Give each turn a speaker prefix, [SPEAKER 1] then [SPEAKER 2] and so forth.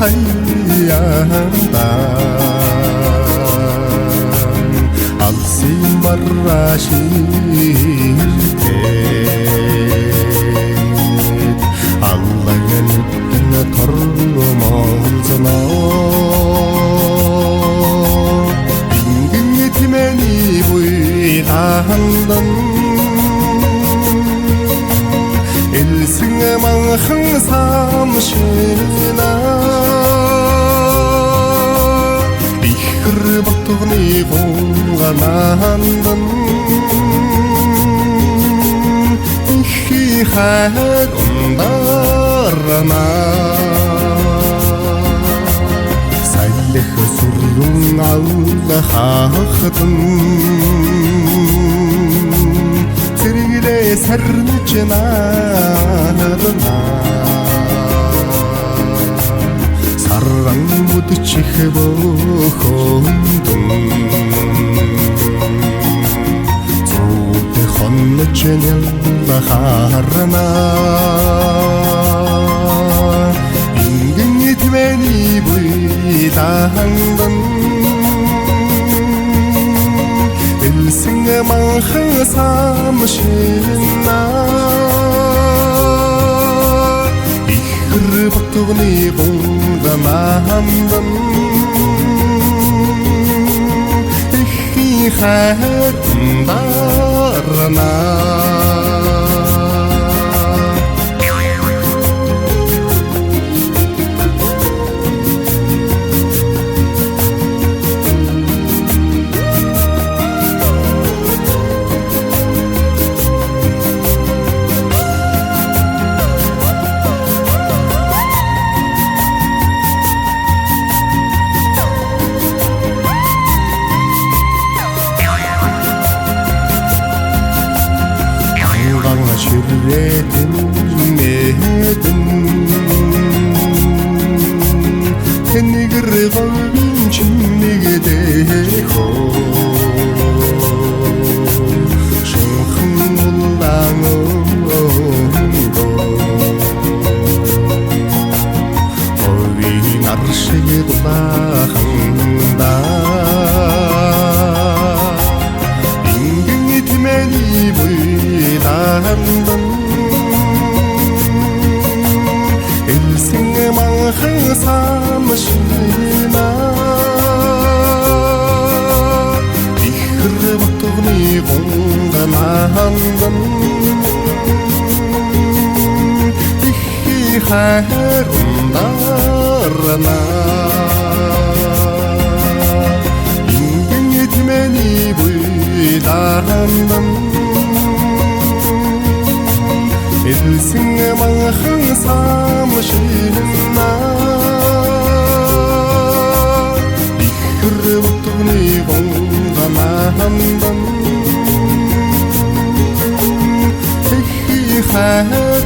[SPEAKER 1] хайяанда алсын марра ширтээд аллагын үтэн тормолзоноо ингэн тимэний буйлаандан элсэн манхан самшина ихэр батгны гонганандан ихи хайр ундарна сайлэх сүргэн аллахахтан зэрэглээ сарнж наадна сарран мудчих бохондон зүүтэй хоннож нялхарна ингэн тэмэний буйлаандан элсэн манхан самшина ихэр батгны гонганандан ихи хайр ундарна шүрээдэн мэдэн тэнэгэр говийн чиннэгдэх шонхон улаан ови наршиг дулааханда ингэн тэмэний буйлаандан элсэн манхан самшина ихэр батгны гонганандан ихи хайр ундарна ингэн тэмэний буйлаандан элсэн манхан самшина ихэр батгны гонганандан ихи хайр